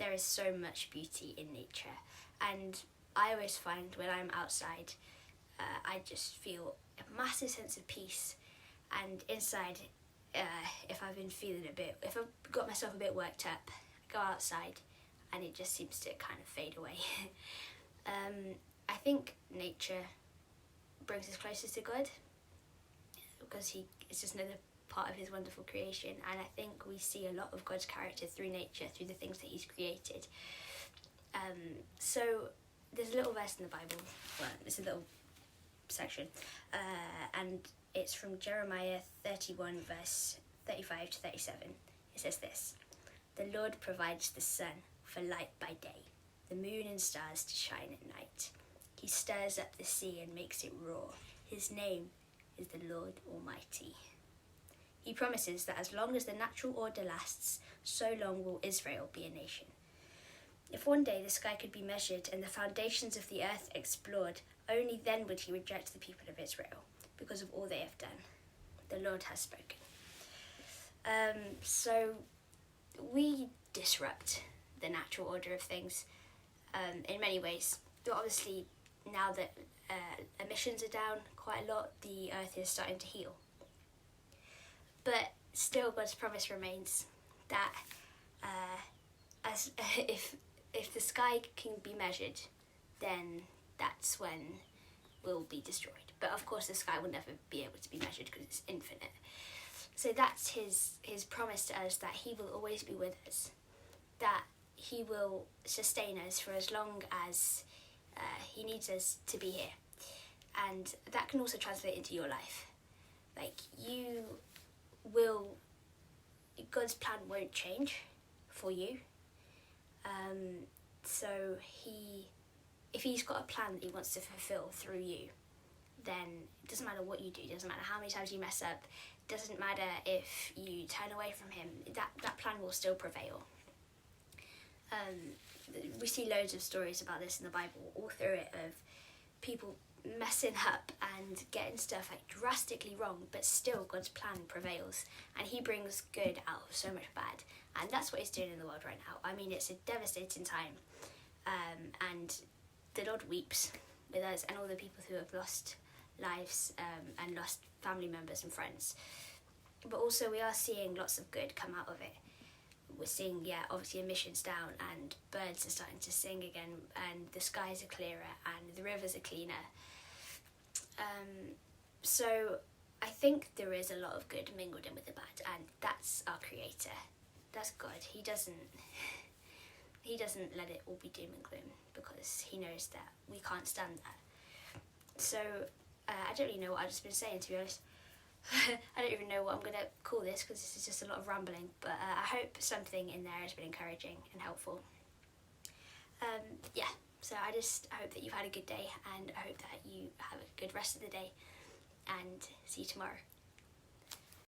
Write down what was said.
there is so much beauty in nature, and I always find when I'm outside, I just feel a massive sense of peace. And inside, if I've been feeling if I've got myself a bit worked up, I go outside and it just seems to kind of fade away. I think nature brings us closest to God because it's just another part of his wonderful creation, and I think we see a lot of God's character through nature, through the things that he's created. So there's a little verse in the Bible, well, it's a little section, and it's from Jeremiah 31 verse 35 to 37. It says this: "The Lord provides the sun for light by day, the moon and stars to shine at night. He stirs up the sea and makes it roar. His name is the Lord Almighty." He promises that as long as the natural order lasts, so long will Israel be a nation. If one day the sky could be measured and the foundations of the earth explored, only then would he reject the people of Israel because of all they have done. The Lord has spoken. So we disrupt the natural order of things in many ways. But obviously, now that emissions are down quite a lot, the earth is starting to heal. But still, God's promise remains that if the sky can be measured, then that's when we'll be destroyed. But of course, the sky will never be able to be measured because it's infinite. So that's his promise to us, that he will always be with us, that he will sustain us for as long as he needs us to be here. And that can also translate into your life. Like, God's plan won't change for you. So if he's got a plan that he wants to fulfill through you, then it doesn't matter what you do, it doesn't matter how many times you mess up, it doesn't matter if you turn away from him, that plan will still prevail. We see loads of stories about this in the Bible, all through it, of people messing up and getting stuff like drastically wrong, but still God's plan prevails and he brings good out of so much bad. And that's what he's doing in the world right now. I mean, it's a devastating time, and the Lord weeps with us and all the people who have lost lives and lost family members and friends. But also we are seeing lots of good come out of it. We're seeing, obviously emissions down, and birds are starting to sing again, and the skies are clearer and the rivers are cleaner. So I think there is a lot of good mingled in with the bad, and that's our Creator. That's God. He doesn't let it all be doom and gloom, because he knows that we can't stand that. So I don't really know what I've just been saying, to be honest. I don't even know what I'm going to call this, because this is just a lot of rambling, but I hope something in there has been encouraging and helpful. So I hope that you've had a good day, and I hope that you have a good rest of the day, and see you tomorrow.